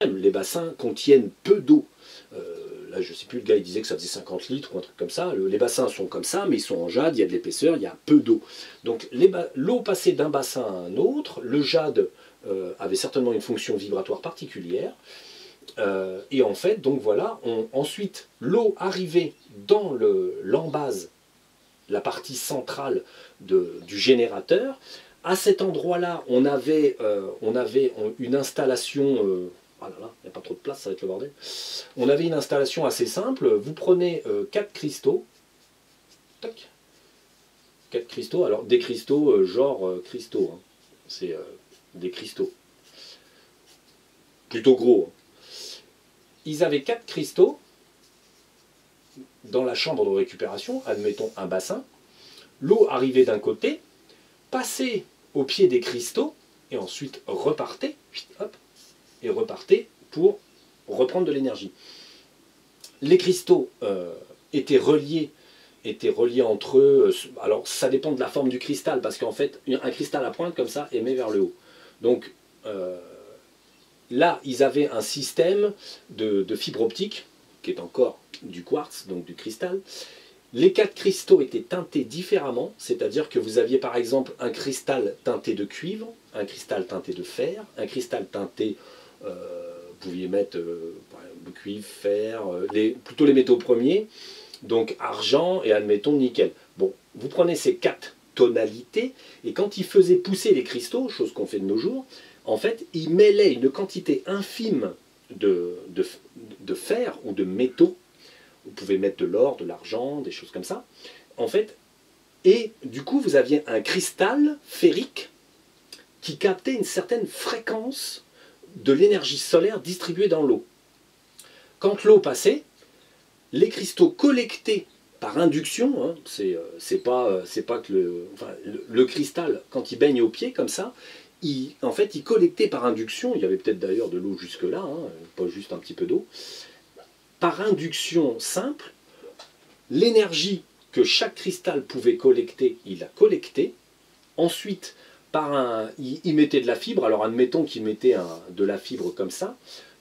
problème. Les bassins contiennent peu d'eau. Là, je ne sais plus, le gars il disait que ça faisait 50 litres ou un truc comme ça. Les bassins sont comme ça, mais ils sont en jade, il y a de l'épaisseur, il y a peu d'eau. Donc l'eau passait d'un bassin à un autre, le jade avait certainement une fonction vibratoire particulière. Et en fait, donc voilà, ensuite, l'eau arrivait dans l'embase, la partie centrale du générateur. À cet endroit-là, on avait une installation... ah là là, il n'y a pas trop de place, ça va être le bordel. On avait une installation assez simple. Vous prenez 4 cristaux. Tac. 4 cristaux. Alors, des cristaux, cristaux. Hein. C'est des cristaux. Plutôt gros. Hein. Ils avaient 4 cristaux dans la chambre de récupération, admettons un bassin. L'eau arrivait d'un côté, passait au pied des cristaux, et ensuite repartait, hop, et repartait pour reprendre de l'énergie. Les cristaux étaient reliés entre eux. Alors ça dépend de la forme du cristal, parce qu'en fait, un cristal à pointe comme ça émet vers le haut. Donc là, ils avaient un système de fibre optique, qui est encore du quartz, donc du cristal. Les 4 cristaux étaient teintés différemment, c'est-à-dire que vous aviez par exemple un cristal teinté de cuivre, un cristal teinté de fer, un cristal teinté, vous pouviez mettre cuivre, fer, plutôt les métaux premiers, donc argent et admettons nickel. Bon, vous prenez ces 4 tonalités, et quand ils faisaient pousser les cristaux, chose qu'on fait de nos jours, en fait, ils mêlaient une quantité infime de fer ou de métaux. Vous pouvez mettre de l'or, de l'argent, des choses comme ça. En fait, et du coup, vous aviez un cristal ferrique qui captait une certaine fréquence de l'énergie solaire distribuée dans l'eau. Quand l'eau passait, les cristaux collectés par induction, hein, c'est pas que le cristal, quand il baigne au pied comme ça, en fait, il collectait par induction, il y avait peut-être d'ailleurs de l'eau jusque-là, hein, pas juste un petit peu d'eau, par induction simple, l'énergie que chaque cristal pouvait collecter, il la collectait. Ensuite, il mettait de la fibre. Alors admettons qu'il mettait de la fibre comme ça,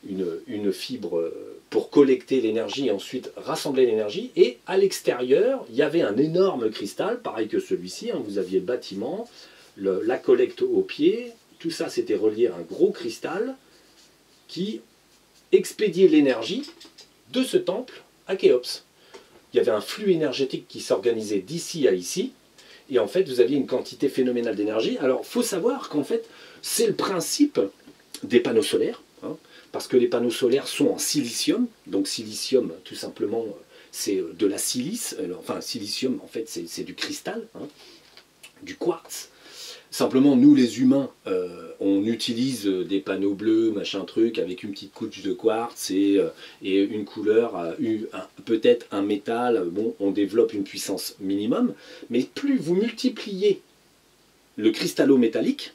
une fibre pour collecter l'énergie et ensuite rassembler l'énergie. Et à l'extérieur, il y avait un énorme cristal, pareil que celui-ci. Hein, vous aviez le bâtiment, la collecte au pied. Tout ça, c'était relié à un gros cristal qui expédiait l'énergie de ce temple à Khéops. Il y avait un flux énergétique qui s'organisait d'ici à ici, et en fait vous aviez une quantité phénoménale d'énergie. Alors il faut savoir qu'en fait c'est le principe des panneaux solaires, hein, parce que les panneaux solaires sont en silicium, donc silicium tout simplement c'est de la silice, enfin silicium en fait c'est du cristal, hein, du quartz. Simplement, nous les humains, on utilise des panneaux bleus, machin truc, avec une petite couche de quartz et une couleur, peut-être un métal. Bon, on développe une puissance minimum, mais plus vous multipliez le cristallo-métallique,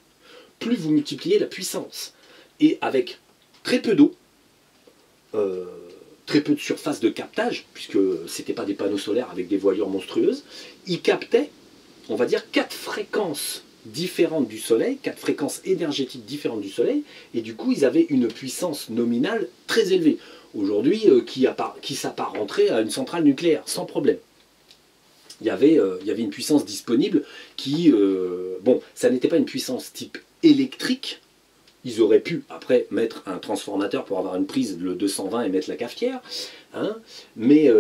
plus vous multipliez la puissance. Et avec très peu d'eau, très peu de surface de captage, puisque ce n'étaient pas des panneaux solaires avec des voilures monstrueuses, ils captaient, on va dire, 4 fréquences différentes du Soleil, 4 fréquences énergétiques différentes du Soleil, et du coup ils avaient une puissance nominale très élevée. Aujourd'hui, qui s'apparenterait à une centrale nucléaire, sans problème. Il y avait une puissance disponible qui, bon, ça n'était pas une puissance type électrique. Ils auraient pu, après, mettre un transformateur pour avoir une prise, le 220, et mettre la cafetière. Hein, mais,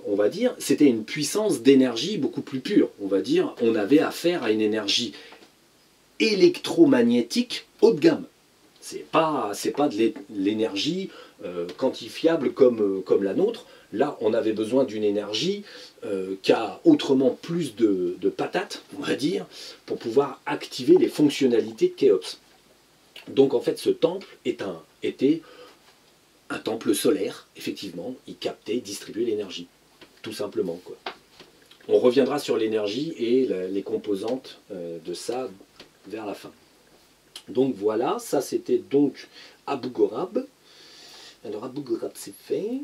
on va dire, c'était une puissance d'énergie beaucoup plus pure. On va dire, on avait affaire à une énergie électromagnétique haut de gamme. C'est pas de l'énergie quantifiable comme la nôtre. Là, on avait besoin d'une énergie qui a autrement plus de patates, on va dire, pour pouvoir activer les fonctionnalités de Khéops. Donc en fait, ce temple était un temple solaire, effectivement. Il captait, distribuait l'énergie, tout simplement, quoi. On reviendra sur l'énergie et les composantes de ça vers la fin. Donc voilà, ça c'était donc Abu Gorab. Alors Abu Gorab c'est fait.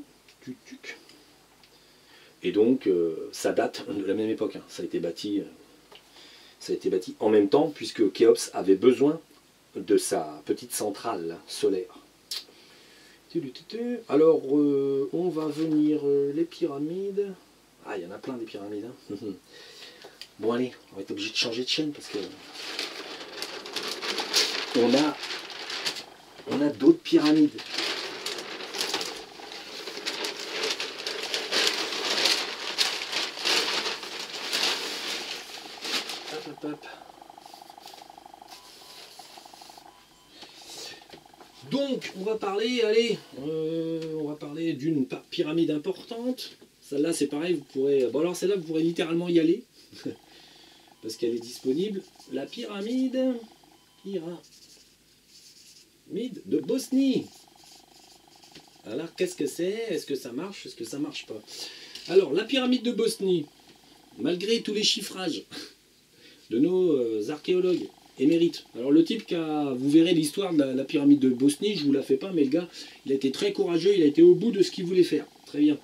Et donc ça date de la même époque. Hein. Ça a été bâti en même temps puisque Khéops avait besoin de sa petite centrale solaire. Alors, on va venir les pyramides. Ah, il y en a plein des pyramides. Hein. Bon, allez, on va être obligé de changer de chaîne parce que on a d'autres pyramides. Hop, hop, hop. Donc, on va parler, allez, on va parler d'une pyramide importante. Celle-là, c'est pareil, vous pourrez... Bon, alors celle-là, vous pourrez littéralement y aller, parce qu'elle est disponible. La pyramide de Bosnie. Alors, qu'est-ce que c'est? Est-ce que ça marche? Est-ce que ça marche pas? Alors, la pyramide de Bosnie, malgré tous les chiffrages de nos archéologues émérites. Alors le type vous verrez l'histoire de la pyramide de Bosnie, je vous la fais pas, mais le gars, il a été très courageux, il a été au bout de ce qu'il voulait faire. Très bien.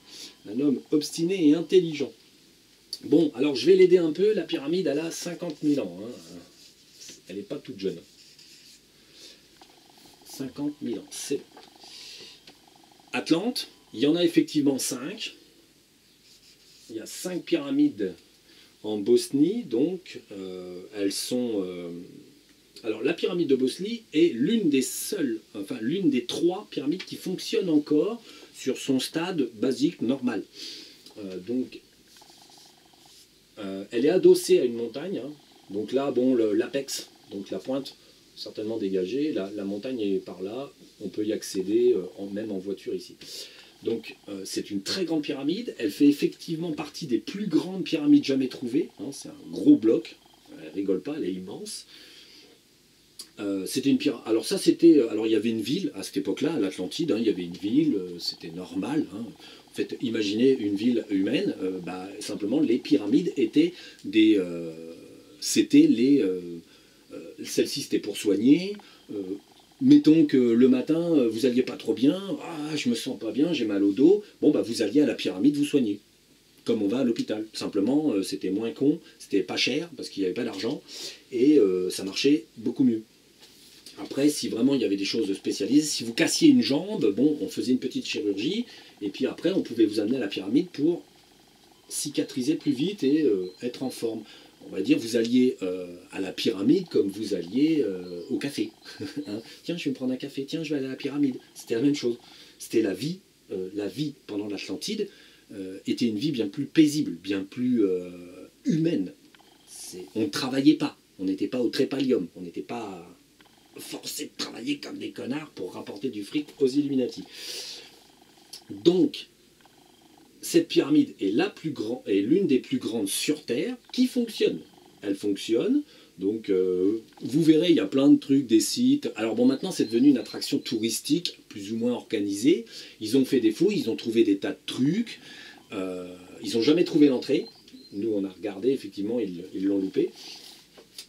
Un homme obstiné et intelligent. Bon, alors je vais l'aider un peu, la pyramide, elle a 50 000 ans. Hein. Elle n'est pas toute jeune. 50 000 ans, c'est bon. Atlante, il y en a effectivement 5. Il y a 5 pyramides en Bosnie, donc elles sont... Alors la pyramide de Bosnie est l'une des seules, enfin l'une des 3 pyramides qui fonctionnent encore sur son stade basique normal. Donc elle est adossée à une montagne, hein. Donc là, bon, l'apex, donc la pointe, certainement dégagée, la montagne est par là, on peut y accéder même en voiture ici. Donc c'est une très grande pyramide, elle fait effectivement partie des plus grandes pyramides jamais trouvées, hein, c'est un gros bloc, elle rigole pas, elle est immense. C'était une pyramide. Alors ça c'était, alors il y avait une ville à cette époque-là, à l'Atlantide, hein, il y avait une ville, c'était normal. Hein. En fait, imaginez une ville humaine, simplement les pyramides étaient des, celle-ci c'était pour soigner. Mettons que le matin, vous alliez pas trop bien, ah, je me sens pas bien, j'ai mal au dos, bon bah vous alliez à la pyramide vous soigner, comme on va à l'hôpital. Simplement, c'était moins con, c'était pas cher, parce qu'il n'y avait pas d'argent, et ça marchait beaucoup mieux. Après, si vraiment il y avait des choses spécialisées, si vous cassiez une jambe, bon, on faisait une petite chirurgie, et puis après on pouvait vous amener à la pyramide pour cicatriser plus vite et être en forme. On va dire, vous alliez à la pyramide comme vous alliez au café. Hein, tiens, je vais me prendre un café, tiens, je vais aller à la pyramide. C'était la même chose. C'était la vie pendant l'Atlantide était une vie bien plus paisible, bien plus humaine. On ne travaillait pas, on n'était pas au trépalium, on n'était pas forcé de travailler comme des connards pour rapporter du fric aux Illuminati. Donc, cette pyramide est l'une des plus grandes sur Terre qui fonctionne. Elle fonctionne, donc vous verrez, il y a plein de trucs, des sites. Alors bon, maintenant c'est devenu une attraction touristique, plus ou moins organisée. Ils ont fait des fouilles, ils ont trouvé des tas de trucs. Ils n'ont jamais trouvé l'entrée. Nous on a regardé, effectivement, ils l'ont loupé.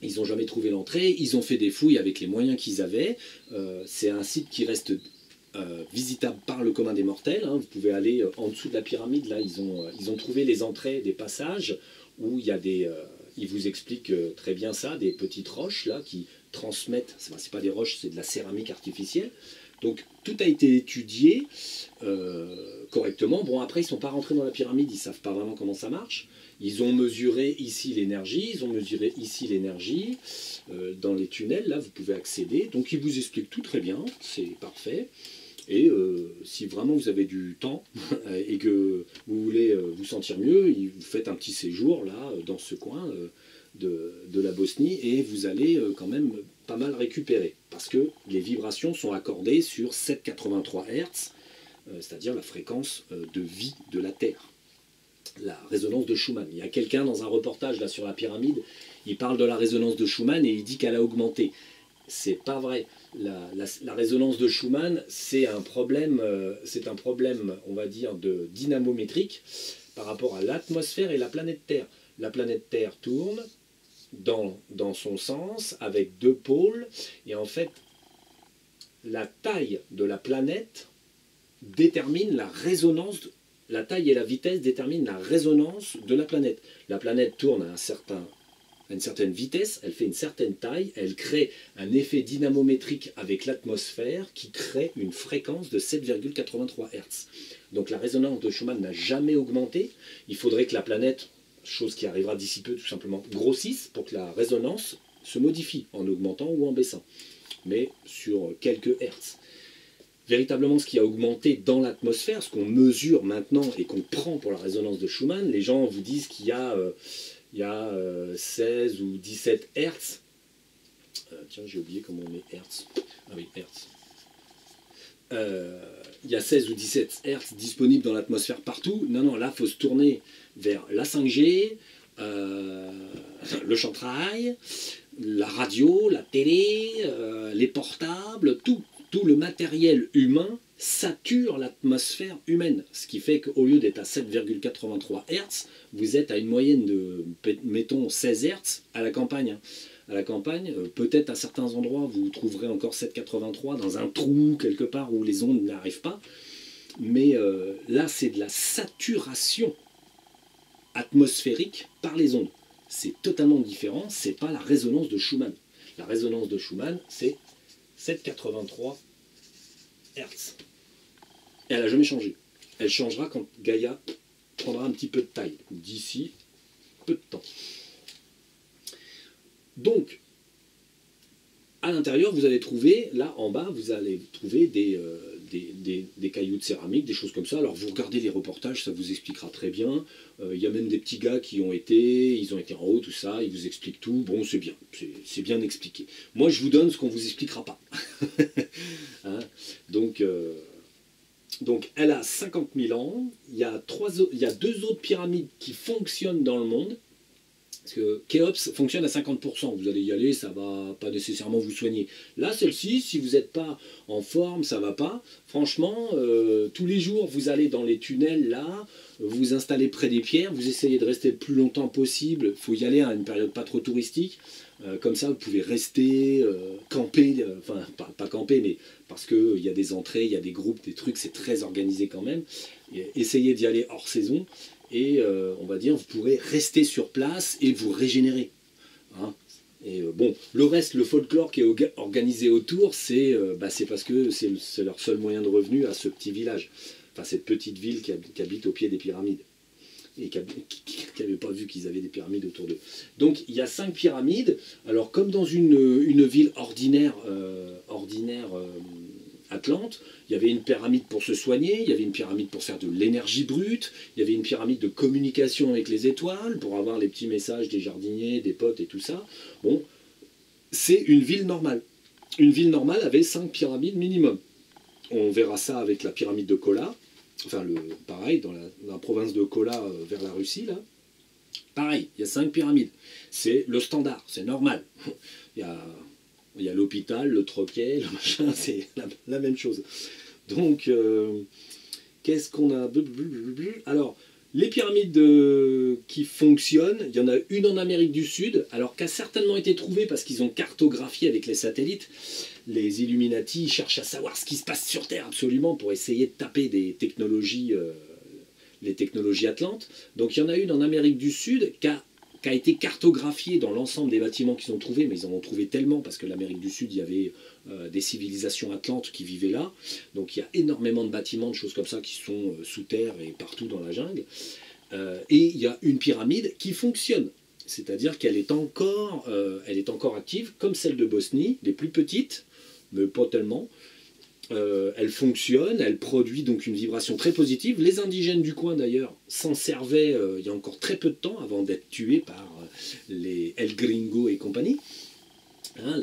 Ils n'ont jamais trouvé l'entrée. Ils ont fait des fouilles avec les moyens qu'ils avaient. C'est un site qui reste... visitable par le commun des mortels, hein. Vous pouvez aller en dessous de la pyramide, là ils ont trouvé les entrées des passages où il y a des... ils vous expliquent très bien ça, des petites roches là qui transmettent, c'est pas des roches, c'est de la céramique artificielle. Donc tout a été étudié correctement. Bon, après ils ne sont pas rentrés dans la pyramide, ils ne savent pas vraiment comment ça marche. Ils ont mesuré ici l'énergie, ils ont mesuré ici l'énergie. Dans les tunnels, là, vous pouvez accéder. Donc ils vous expliquent tout très bien, c'est parfait. Et si vraiment vous avez du temps et que vous voulez vous sentir mieux, vous faites un petit séjour là, dans ce coin de la Bosnie et vous allez quand même pas mal récupérer. Parce que les vibrations sont accordées sur 7,83 Hz, c'est-à-dire la fréquence de vie de la Terre. La résonance de Schumann. Il y a quelqu'un dans un reportage là sur la pyramide, il parle de la résonance de Schumann et il dit qu'elle a augmenté. C'est pas vrai. La résonance de Schumann, c'est un problème, on va dire, de dynamométrique par rapport à l'atmosphère et la planète Terre. La planète Terre tourne dans son sens avec 2 pôles et en fait, la taille de la planète détermine la résonance. La taille et la vitesse déterminent la résonance de la planète. La planète tourne à un certain à une certaine vitesse, elle fait une certaine taille, elle crée un effet dynamométrique avec l'atmosphère qui crée une fréquence de 7,83 Hz. Donc la résonance de Schumann n'a jamais augmenté. Il faudrait que la planète, chose qui arrivera d'ici peu tout simplement, grossisse pour que la résonance se modifie en augmentant ou en baissant, mais sur quelques Hertz. Véritablement, ce qui a augmenté dans l'atmosphère, ce qu'on mesure maintenant et qu'on prend pour la résonance de Schumann, les gens vous disent qu'il y a, 16 ou 17 Hertz. Tiens, j'ai oublié comment on met Hertz. Ah oui, Hertz. Il y a 16 ou 17 Hertz disponibles dans l'atmosphère partout. Non, non, là, il faut se tourner vers la 5G, le chantrail, la radio, la télé, les portables, tout le matériel humain sature l'atmosphère humaine. Ce qui fait qu'au lieu d'être à 7,83 Hz, vous êtes à une moyenne de, mettons, 16 Hz à la campagne. À la campagne, peut-être à certains endroits, vous trouverez encore 7,83 dans un trou quelque part où les ondes n'arrivent pas. Mais là, c'est de la saturation atmosphérique par les ondes. C'est totalement différent, c'est pas la résonance de Schumann. La résonance de Schumann, c'est 7,83 Hz. Et elle n'a jamais changé. Elle changera quand Gaïa prendra un petit peu de taille, d'ici peu de temps. Donc, à l'intérieur, vous allez trouver, là en bas, vous allez trouver des cailloux de céramique, des choses comme ça. Alors vous regardez les reportages, ça vous expliquera très bien. Il y a même des petits gars qui ont été, ils ont été en haut, tout ça, ils vous expliquent tout. Bon, c'est bien, c'est bien expliqué. Moi, je vous donne ce qu'on ne vous expliquera pas. Hein, donc, elle a 50 000 ans. Il y a 2 autres pyramides qui fonctionnent dans le monde. Parce que Khéops fonctionne à 50%, vous allez y aller, ça ne va pas nécessairement vous soigner. Là, celle-ci, si vous n'êtes pas en forme, ça ne va pas. Franchement, tous les jours, vous allez dans les tunnels, là, vous vous installez près des pierres, vous essayez de rester le plus longtemps possible. Il faut y aller à une période pas trop touristique. Comme ça, vous pouvez rester, camper, enfin, pas camper, mais parce qu'il y a des entrées, il y a des groupes, des trucs, c'est très organisé quand même. Essayez d'y aller hors saison. Et on va dire, vous pourrez rester sur place et vous régénérer. Hein, et bon, le reste, le folklore qui est organisé autour, c'est parce que c'est leur seul moyen de revenu à ce petit village. Enfin, cette petite ville qui habite au pied des pyramides. Et qui n'avait pas vu qu'ils avaient des pyramides autour d'eux. Donc, il y a 5 pyramides. Alors, comme dans une ville ordinaire, Atlante, il y avait une pyramide pour se soigner, il y avait une pyramide pour faire de l'énergie brute, il y avait une pyramide de communication avec les étoiles, pour avoir les petits messages des jardiniers, des potes et tout ça. Bon, c'est une ville normale. Une ville normale avait 5 pyramides minimum. On verra ça avec la pyramide de Kola, enfin, pareil, dans la province de Kola, vers la Russie, là. Pareil, il y a 5 pyramides. C'est le standard, c'est normal. Il y a l'hôpital, le troquet, le machin, c'est la même chose. Donc, qu'est-ce qu'on a? Alors, les pyramides qui fonctionnent, il y en a une en Amérique du Sud, alors qui a certainement été trouvée parce qu'ils ont cartographié avec les satellites. Les Illuminati cherchent à savoir ce qui se passe sur Terre absolument pour essayer de taper des technologies, les technologies atlantes. Donc, il y en a une en Amérique du Sud qui a été cartographiée dans l'ensemble des bâtiments qu'ils ont trouvés, mais ils en ont trouvé tellement parce que l'Amérique du Sud, il y avait des civilisations atlantes qui vivaient là. Donc il y a énormément de bâtiments, de choses comme ça qui sont sous terre et partout dans la jungle. Et il y a une pyramide qui fonctionne, c'est-à-dire qu'elle est encore active, comme celle de Bosnie, les plus petites, mais pas tellement. Elle fonctionne, elle produit donc une vibration très positive. Les indigènes du coin d'ailleurs s'en servaient il y a encore très peu de temps avant d'être tués par les El Gringo et compagnie. Hein,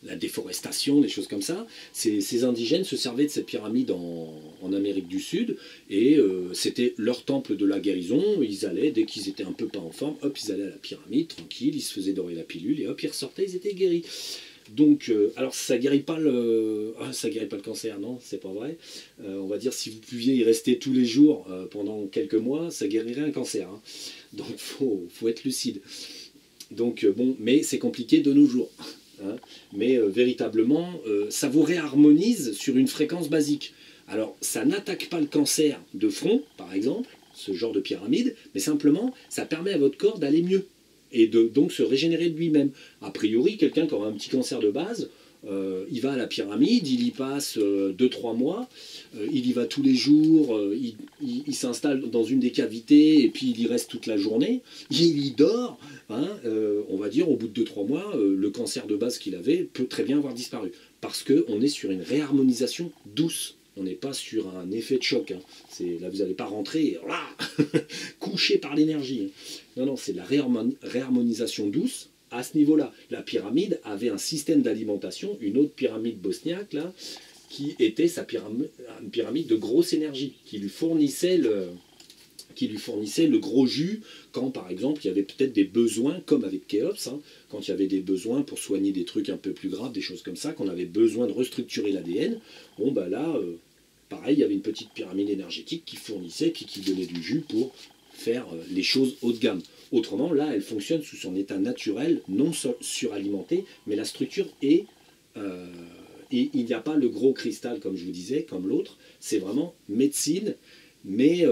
la déforestation, des choses comme ça. Ces indigènes se servaient de cette pyramide en Amérique du Sud et c'était leur temple de la guérison. Ils allaient, dès qu'ils étaient un peu pas en forme, hop, ils allaient à la pyramide, tranquille, ils se faisaient dorer la pilule et hop, ils ressortaient, ils étaient guéris. Donc, alors ça guérit pas le cancer, non, c'est pas vrai. On va dire si vous pouviez y rester tous les jours pendant quelques mois, ça guérirait un cancer. Hein. Donc, faut être lucide. Donc bon, mais c'est compliqué de nos jours. Hein. Mais véritablement, ça vous réharmonise sur une fréquence basique. Alors, ça n'attaque pas le cancer de front, par exemple, ce genre de pyramide, mais simplement, ça permet à votre corps d'aller mieux. et de donc se régénérer de lui-même. A priori, quelqu'un qui aura un petit cancer de base, il va à la pyramide, il y passe 2-3 mois, il y va tous les jours, il s'installe dans une des cavités et puis il y reste toute la journée, il y dort, hein, on va dire au bout de 2-3 mois, le cancer de base qu'il avait peut très bien avoir disparu. Parce qu'on est sur une réharmonisation douce. On n'est pas sur un effet de choc. Hein. Là, vous n'allez pas rentrer couché par l'énergie. Non, non, c'est de la réharmonisation douce à ce niveau-là. La pyramide avait un système d'alimentation, une autre pyramide bosniaque, là, qui était une pyramide de grosse énergie, qui lui fournissait le gros jus quand, par exemple, il y avait peut-être des besoins, comme avec Khéops, hein, quand il y avait des besoins pour soigner des trucs un peu plus graves, des choses comme ça, qu'on avait besoin de restructurer l'ADN. Bon, bah là, pareil, il y avait une petite pyramide énergétique qui fournissait, puis qui donnait du jus pour faire les choses haut de gamme. Autrement, là, elle fonctionne sous son état naturel, non suralimenté, mais la structure est... et il n'y a pas le gros cristal, comme je vous disais, comme l'autre. C'est vraiment médecine, mais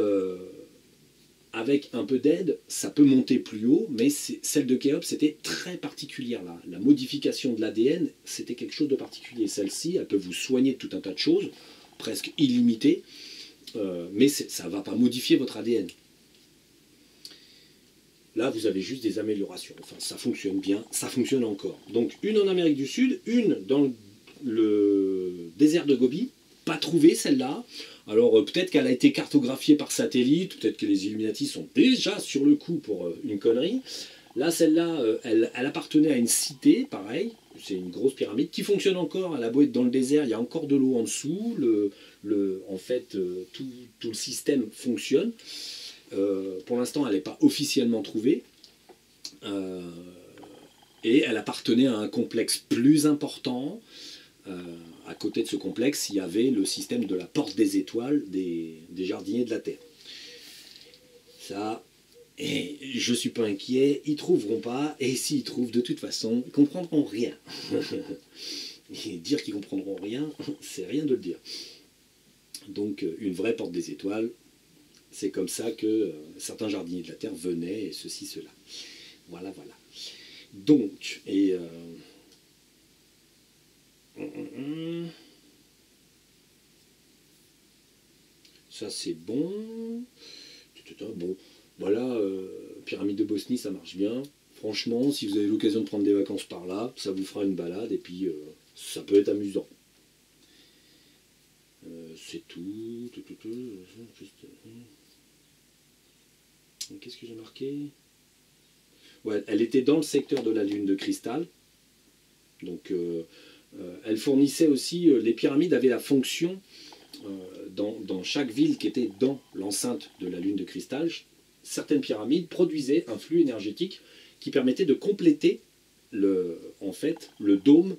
avec un peu d'aide, ça peut monter plus haut, mais celle de Khéops, c'était très particulière. Là. La modification de l'ADN, c'était quelque chose de particulier. Celle-ci, elle peut vous soigner de tout un tas de choses, presque illimitées, mais ça ne va pas modifier votre ADN. Là, vous avez juste des améliorations. Enfin, ça fonctionne bien, ça fonctionne encore. Donc, une en Amérique du Sud, une dans le désert de Gobi, pas trouvée celle-là. Alors, peut-être qu'elle a été cartographiée par satellite, peut-être que les Illuminati sont déjà sur le coup pour une connerie. Là, celle-là, elle appartenait à une cité, pareil, c'est une grosse pyramide, qui fonctionne encore. Elle a beau être dans le désert, il y a encore de l'eau en dessous. En fait, tout le système fonctionne. Pour l'instant, elle n'est pas officiellement trouvée. Et elle appartenait à un complexe plus important. À côté de ce complexe, il y avait le système de la porte des étoiles des jardiniers de la Terre. Ça, et je ne suis pas inquiet, ils ne trouveront pas, et s'ils trouvent, de toute façon, ils ne comprendront rien. Et dire qu'ils ne comprendront rien, c'est rien de le dire. Donc, une vraie porte des étoiles, c'est comme ça que certains jardiniers de la Terre venaient, et ceci, cela. Voilà, voilà. Donc, ça c'est bon. Bon, voilà, pyramide de Bosnie, ça marche bien. Franchement, si vous avez l'occasion de prendre des vacances par là, ça vous fera une balade, et puis ça peut être amusant. C'est tout. Qu'est-ce que j'ai marqué? Ouais, elle était dans le secteur de la lune de cristal. Donc, elle fournissait aussi... les pyramides avaient la fonction, dans chaque ville qui était dans l'enceinte de la lune de cristal, certaines pyramides produisaient un flux énergétique qui permettait de compléter en fait, le dôme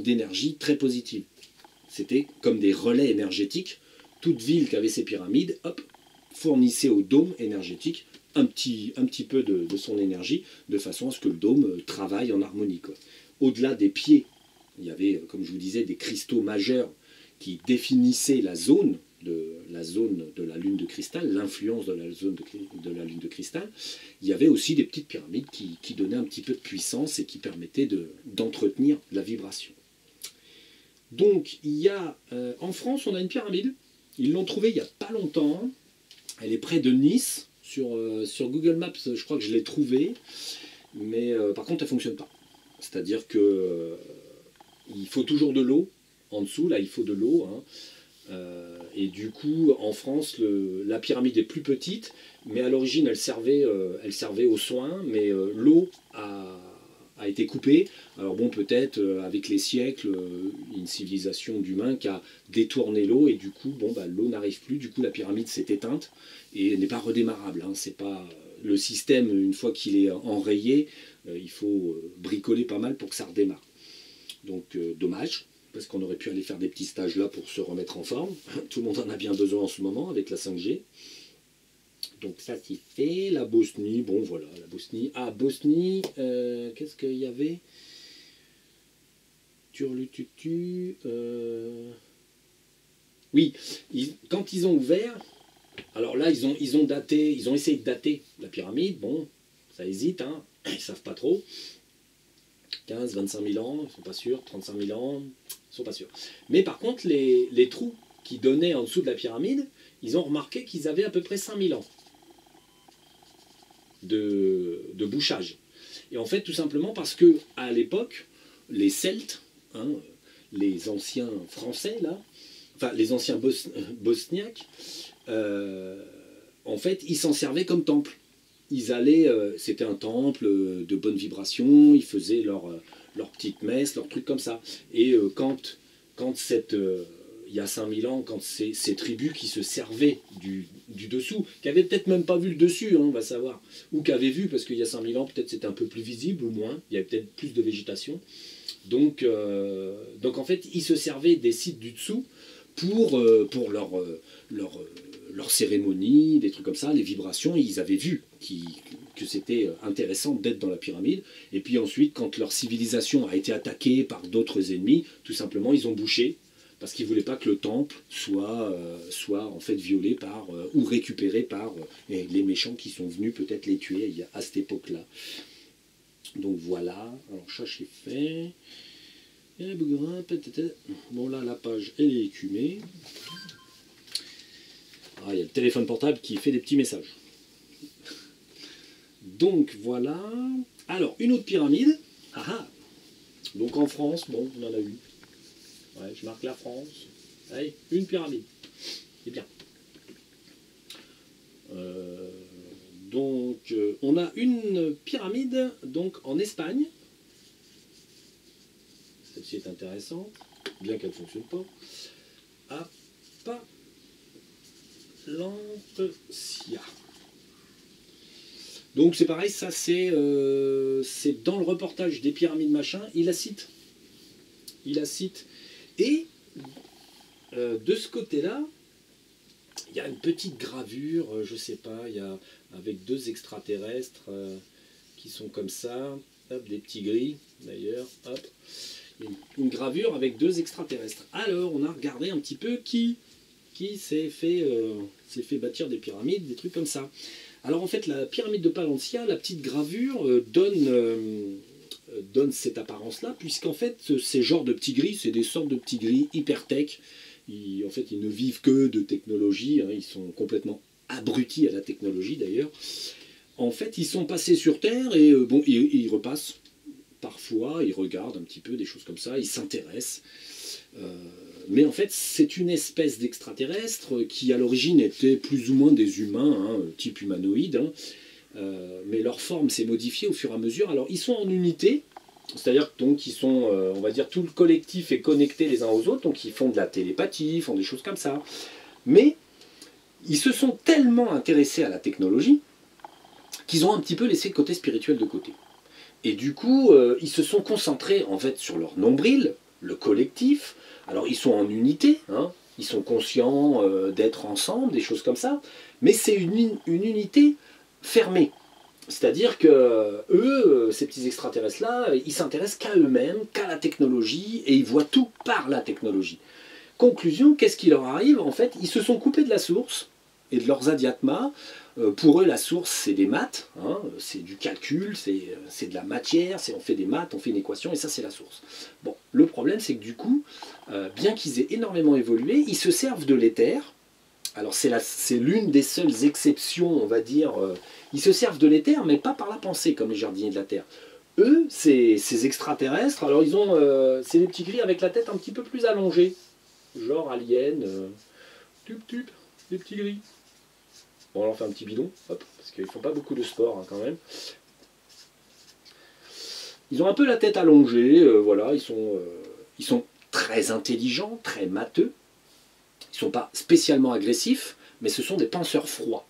d'énergie très positive. C'était comme des relais énergétiques. Toute ville qui avait ces pyramides, hop, fournissait au dôme énergétique un petit peu de son énergie, de façon à ce que le dôme travaille en harmonie. Au-delà des pieds, il y avait, comme je vous disais, des cristaux majeurs qui définissaient la zone de la lune de cristal, l'influence de la zone de la lune de cristal. Il y avait aussi des petites pyramides qui donnaient un petit peu de puissance et qui permettaient d'entretenir la vibration. Donc, il y a, en France, on a une pyramide. Ils l'ont trouvée il n'y a pas longtemps. Elle est près de Nice. Sur Google Maps, je crois que je l'ai trouvée. Mais par contre, elle ne fonctionne pas. C'est-à-dire que il faut toujours de l'eau. En dessous, là, il faut de l'eau. Hein. Et du coup, en France, la pyramide est plus petite. Mais à l'origine, elle servait aux soins. Mais l'eau a été coupée. Alors bon, peut-être avec les siècles, une civilisation d'humains qui a détourné l'eau et du coup, bon, bah, l'eau n'arrive plus. Du coup, la pyramide s'est éteinte et n'est pas redémarrable. Hein. C'est pas le système, une fois qu'il est enrayé, il faut bricoler pas mal pour que ça redémarre. Donc dommage, parce qu'on aurait pu aller faire des petits stages là pour se remettre en forme. Tout le monde en a bien besoin en ce moment avec la 5G. Donc ça c'est fait. La Bosnie, bon voilà, la Bosnie. Ah, Bosnie, qu'est-ce qu'il y avait? Turlututu. Oui, quand ils ont ouvert, Alors là, ils ont daté, ils ont essayé de dater la pyramide. Bon, ça hésite, hein. Ils ne savent pas trop. 15, 25 000 ans, ils ne sont pas sûrs. 35 000 ans, ils ne sont pas sûrs. Mais par contre, les trous qui donnaient en dessous de la pyramide, ils ont remarqué qu'ils avaient à peu près 5 000 ans de bouchage. Et en fait, tout simplement parce que à l'époque, les Celtes, hein, les anciens Français, là, enfin les anciens Bosniaques, en fait, ils s'en servaient comme temple. Ils allaient, c'était un temple de bonne vibration, ils faisaient leur petite messe, leur truc comme ça. Et quand il y a 5000 ans, quand ces tribus qui se servaient du dessous, qui n'avaient peut-être même pas vu le dessus, hein, on va savoir, ou qui avaient vu, parce qu'il y a 5000 ans, peut-être c'était un peu plus visible ou moins, il y avait peut-être plus de végétation. Donc en fait, ils se servaient des sites du dessous pour leur cérémonie, des trucs comme ça, les vibrations, ils avaient vu que c'était intéressant d'être dans la pyramide. Et puis ensuite, quand leur civilisation a été attaquée par d'autres ennemis, tout simplement, ils ont bouché, parce qu'ils ne voulaient pas que le temple soit en fait violé par, ou récupéré par les méchants qui sont venus peut-être les tuer à cette époque-là. Donc voilà, alors ça c'est fait. Bon là la page elle est écumée. Ah, il y a le téléphone portable qui fait des petits messages. Donc voilà. Alors une autre pyramide. Ah ah. Donc en France, bon, on en a une. Ouais, je marque la France. Allez, une pyramide. C'est bien. Donc on a une pyramide donc en Espagne. Celle-ci est intéressante, bien qu'elle ne fonctionne pas. À Palencia. Donc c'est pareil, ça c'est dans le reportage des pyramides machin, il la cite. Il la cite. Et de ce côté-là, il y a une petite gravure, je sais pas, il y a avec deux extraterrestres qui sont comme ça, hop, des petits gris d'ailleurs, hop. Une gravure avec deux extraterrestres. Alors, on a regardé un petit peu qui s'est fait bâtir des pyramides, des trucs comme ça. Alors, en fait, la pyramide de Palencia, la petite gravure donne cette apparence-là, puisqu'en fait, ces genres de petits gris, c'est des sortes de petits gris hyper-tech. En fait, ils ne vivent que de technologie, hein, ils sont complètement abrutis à la technologie, d'ailleurs. En fait, ils sont passés sur Terre et bon, ils repassent. Parfois, ils regardent un petit peu des choses comme ça, ils s'intéressent. Mais en fait, c'est une espèce d'extraterrestre qui, à l'origine, était plus ou moins des humains, hein, type humanoïde. Hein, mais leur forme s'est modifiée au fur et à mesure. Alors, ils sont en unité, c'est-à-dire donc ils sont, on va dire, tout le collectif est connecté les uns aux autres, donc ils font de la télépathie, ils font des choses comme ça. Mais ils se sont tellement intéressés à la technologie qu'ils ont un petit peu laissé le côté spirituel de côté. Et du coup, ils se sont concentrés en fait sur leur nombril, le collectif. Alors ils sont en unité, hein, ils sont conscients d'être ensemble, des choses comme ça, mais c'est une unité fermée. C'est-à-dire que eux, ces petits extraterrestres-là, ils s'intéressent qu'à eux-mêmes, qu'à la technologie, et ils voient tout par la technologie. Conclusion, qu'est-ce qui leur arrive? En fait, ils se sont coupés de la source et de leurs adhyatmas. Pour eux, la source, c'est des maths, hein, c'est du calcul, c'est de la matière, on fait des maths, on fait une équation, et ça, c'est la source. Bon, le problème, c'est que du coup, bien qu'ils aient énormément évolué, ils se servent de l'éther. Alors, c'est l'une des seules exceptions, on va dire. Ils se servent de l'éther, mais pas par la pensée, comme les jardiniers de la Terre. Eux, ces extraterrestres, alors ils ont, c'est des petits gris avec la tête un petit peu plus allongée, genre alien, des petits gris. Bon, on leur fait un petit bidon, hop, parce qu'ils ne font pas beaucoup de sport hein, quand même. Ils ont un peu la tête allongée, voilà, ils sont très intelligents, très matheux. Ils ne sont pas spécialement agressifs, mais ce sont des penseurs froids.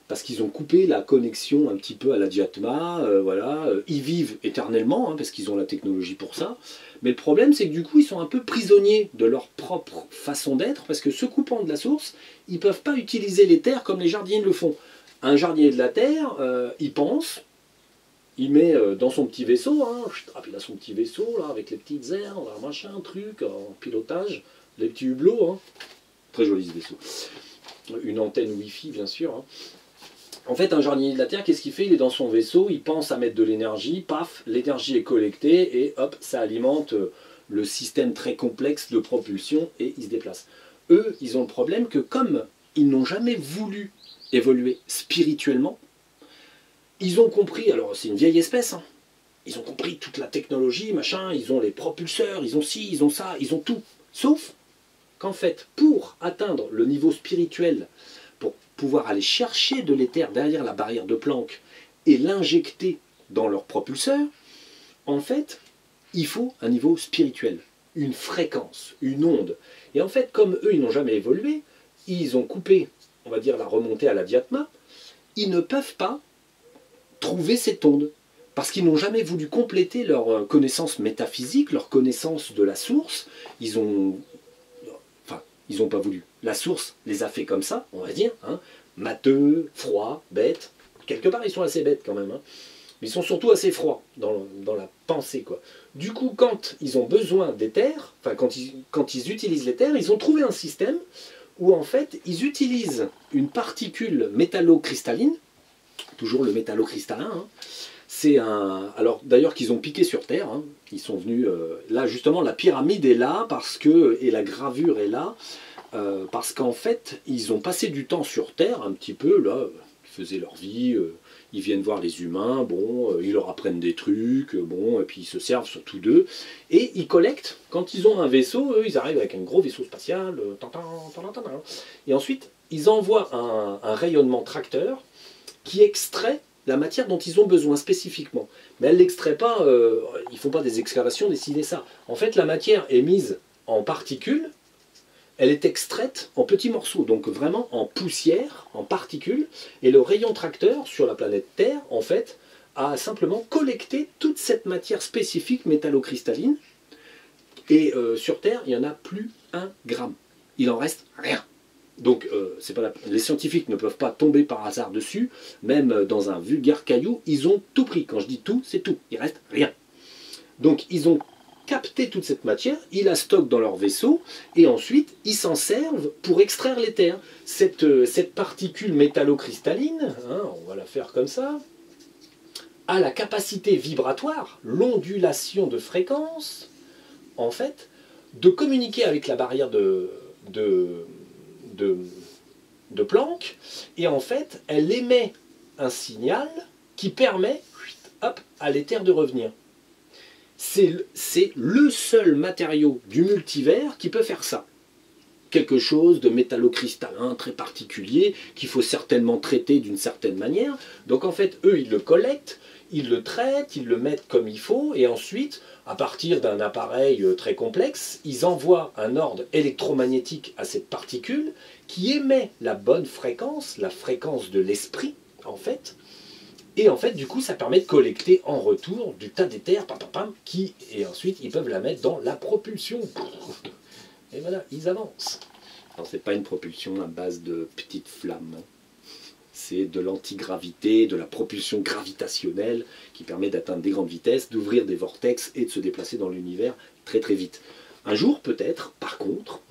Parce qu'ils ont coupé la connexion un petit peu à l'adhyatma, voilà. Ils vivent éternellement, hein, parce qu'ils ont la technologie pour ça. Mais le problème, c'est que du coup, ils sont un peu prisonniers de leur propre façon d'être, parce que se coupant de la source, ils ne peuvent pas utiliser les terres comme les jardiniers le font. Un jardinier de la terre, il pense, il met dans son petit vaisseau, hein, il a son petit vaisseau, là, avec les petites herbes, machin, truc, en pilotage, les petits hublots, hein. Très joli ce vaisseau. une antenne Wi-Fi bien sûr. Hein. En fait, un jardinier de la Terre, qu'est-ce qu'il fait? Il est dans son vaisseau, il pense à mettre de l'énergie, paf, l'énergie est collectée et hop, ça alimente le système très complexe de propulsion et il se déplace. Eux, ils ont le problème que comme ils n'ont jamais voulu évoluer spirituellement, ils ont compris, alors c'est une vieille espèce, hein, ils ont compris toute la technologie, machin, ils ont les propulseurs, ils ont ci, ils ont ça, ils ont tout. Sauf qu'en fait, pour atteindre le niveau spirituel, pour pouvoir aller chercher de l'éther derrière la barrière de Planck et l'injecter dans leur propulseur, en fait, il faut un niveau spirituel, une fréquence, une onde. Et en fait, comme eux, ils n'ont jamais évolué, ils ont coupé, on va dire, la remontée à la Viatma, ils ne peuvent pas trouver cette onde. Parce qu'ils n'ont jamais voulu compléter leur connaissance métaphysique, leur connaissance de la source. Ils ont... Enfin, ils n'ont pas voulu. La source les a fait comme ça, on va dire. Hein, matheux, froids, bêtes. Quelque part, ils sont assez bêtes quand même. Hein. Mais ils sont surtout assez froids dans la pensée, quoi. Du coup, quand ils ont besoin d'éther, enfin, quand ils utilisent l'éther, ils ont trouvé un système où, en fait, ils utilisent une particule métallo-cristalline, toujours le métallo-cristallin, hein. C'est un... Alors d'ailleurs qu'ils ont piqué sur Terre, hein. Ils sont venus... là justement la pyramide est là parce que... et la gravure est là, parce qu'en fait ils ont passé du temps sur Terre un petit peu, là, ils faisaient leur vie, ils viennent voir les humains, bon, ils leur apprennent des trucs, bon, et puis ils se servent surtout d'eux, et ils collectent, quand ils ont un vaisseau, eux ils arrivent avec un gros vaisseau spatial, et ensuite ils envoient un rayonnement tracteur qui extrait la matière dont ils ont besoin spécifiquement. Mais elle ne l'extrait pas, ils ne font pas des excavations, dessiner ça. En fait, la matière est mise en particules, elle est extraite en petits morceaux, donc vraiment en poussière, en particules, et le rayon tracteur sur la planète Terre, en fait, a simplement collecté toute cette matière spécifique métallo-cristalline, et sur Terre, il n'y en a plus 1 gramme. Il en reste rien. Donc c'est pas les scientifiques ne peuvent pas tomber par hasard dessus, même dans un vulgaire caillou, ils ont tout pris. Quand je dis tout, c'est tout, il reste rien. Donc ils ont capté toute cette matière, ils la stockent dans leur vaisseau, et ensuite ils s'en servent pour extraire l'éther. Cette particule métallo-cristalline, hein, on va la faire comme ça, a la capacité vibratoire, l'ondulation de fréquence, en fait, de communiquer avec la barrière de Planck, et en fait, elle émet un signal qui permet hop, à l'éther de revenir. C'est le seul matériau du multivers qui peut faire ça. Quelque chose de métallocristallin très particulier qu'il faut certainement traiter d'une certaine manière. Donc en fait, eux, ils le collectent, ils le traitent, ils le mettent comme il faut, et ensuite, à partir d'un appareil très complexe, ils envoient un ordre électromagnétique à cette particule qui émet la bonne fréquence, la fréquence de l'esprit, en fait. Et en fait, du coup, ça permet de collecter en retour du tas d'éther, et ensuite, ils peuvent la mettre dans la propulsion. Et voilà, ils avancent. Alors, c'est pas une propulsion à base de petites flammes. C'est de l'antigravité, de la propulsion gravitationnelle qui permet d'atteindre des grandes vitesses, d'ouvrir des vortex et de se déplacer dans l'univers très très vite. Un jour, peut-être, par contre,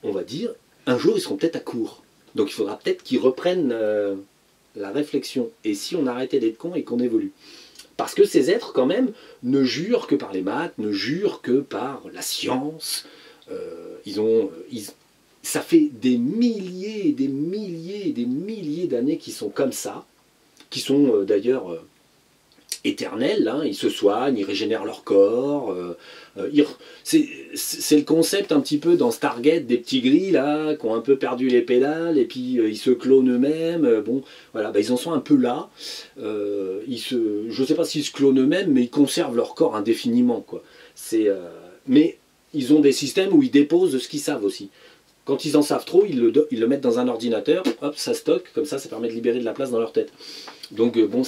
on va dire, un jour, ils seront peut-être à court. Donc, il faudra peut-être qu'ils reprennent la réflexion. Et si on arrêtait d'être con et qu'on évolue? Parce que ces êtres, quand même, ne jurent que par les maths, ne jurent que par la science. Ça fait des milliers et des milliers et des milliers d'années qu'ils sont comme ça, qui sont d'ailleurs éternels, hein. Ils se soignent, ils régénèrent leur corps. C'est le concept un petit peu dans Stargate des petits gris là, qui ont un peu perdu les pédales, et puis ils se clonent eux-mêmes. Bon, voilà, ils en sont un peu là. Je ne sais pas s'ils se clonent eux-mêmes, mais ils conservent leur corps indéfiniment, quoi. Mais ils ont des systèmes où ils déposent ce qu'ils savent aussi. Quand ils en savent trop, ils le mettent dans un ordinateur, hop, ça stocke, comme ça permet de libérer de la place dans leur tête. Donc bon,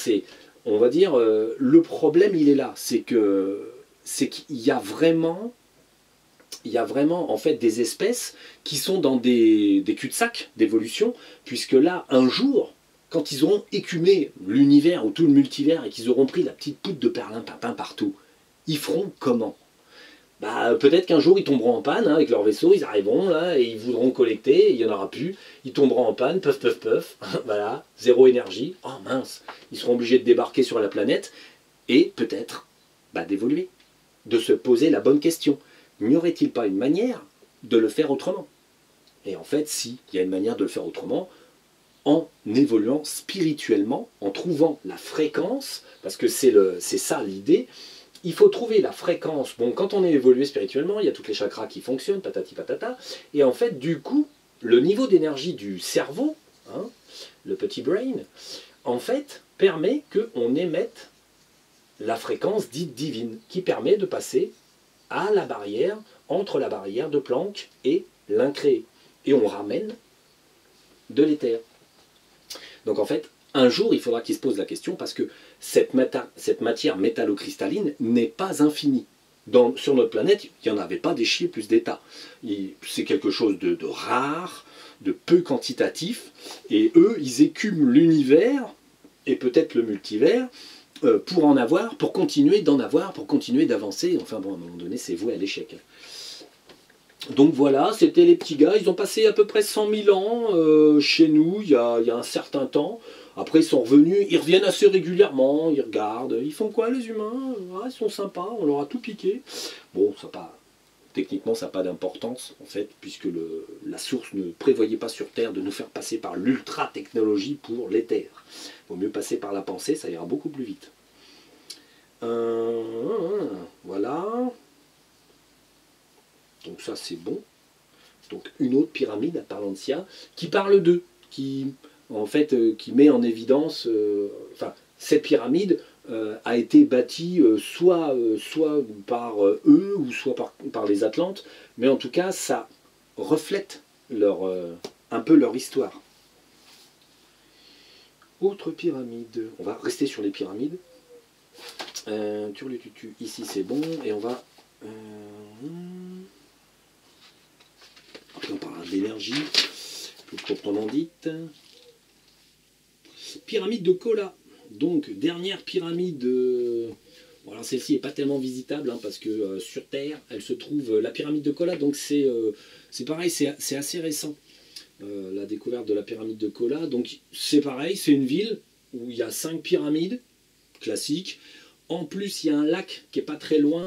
on va dire, le problème il est là, c'est qu'il y a vraiment en fait des espèces qui sont dans des cul-de-sac d'évolution, puisque là, un jour, quand ils auront écumé l'univers ou tout le multivers et qu'ils auront pris la petite poudre de perlimpinpin partout, ils feront comment? Bah, peut-être qu'un jour ils tomberont en panne hein, avec leur vaisseau, ils arriveront là et ils voudront collecter, et il n'y en aura plus, ils tomberont en panne, puff puff puff, voilà, zéro énergie, oh mince, ils seront obligés de débarquer sur la planète et peut-être bah, d'évoluer, de se poser la bonne question. N'y aurait-il pas une manière de le faire autrement? Et en fait, si, il y a une manière de le faire autrement, en évoluant spirituellement, en trouvant la fréquence, parce que c'est ça l'idée. Il faut trouver la fréquence. Bon, quand on est évolué spirituellement, il y a toutes les chakras qui fonctionnent, patati patata, et en fait, du coup, le niveau d'énergie du cerveau, hein, le petit brain, en fait, permet qu'on émette la fréquence dite divine, qui permet de passer à la barrière, entre la barrière de Planck et l'incréé. Et on ramène de l'éther. Donc en fait, un jour, il faudra qu'il se pose la question, parce que cette matière métallocristalline n'est pas infinie. Sur notre planète, il n'y en avait pas des chiers plus d'états. C'est quelque chose de rare, de peu quantitatif, et eux, ils écument l'univers, et peut-être le multivers, pour en avoir, pour continuer d'en avoir, pour continuer d'avancer. Enfin bon, à un moment donné, c'est voué à l'échec. Donc voilà, c'était les petits gars, ils ont passé à peu près 100 000 ans chez nous il y a un certain temps. Après ils sont revenus, ils reviennent assez régulièrement, ils regardent, ils font quoi les humains? Ah, ils sont sympas, on leur a tout piqué. Bon, techniquement ça n'a pas d'importance en fait, puisque la source ne prévoyait pas sur Terre de nous faire passer par l'ultra-technologie pour l'éther. Il vaut mieux passer par la pensée, ça ira beaucoup plus vite. Voilà. Donc ça c'est bon. Donc une autre pyramide à Parlantia qui parle d'eux, qui en fait qui met en évidence, enfin cette pyramide a été bâtie soit par eux ou soit par les Atlantes, mais en tout cas ça reflète un peu leur histoire. Autre pyramide, on va rester sur les pyramides. Ici c'est bon et on va on parlera d'énergie, plus proprement dite. Pyramide de Kola. Donc, dernière pyramide. Voilà, celle-ci n'est pas tellement visitable, hein, parce que sur Terre, elle se trouve, la pyramide de Kola, donc c'est pareil, c'est assez récent, la découverte de la pyramide de Kola. Donc, c'est pareil, c'est une ville où il y a 5 pyramides classiques. En plus, il y a un lac qui n'est pas très loin.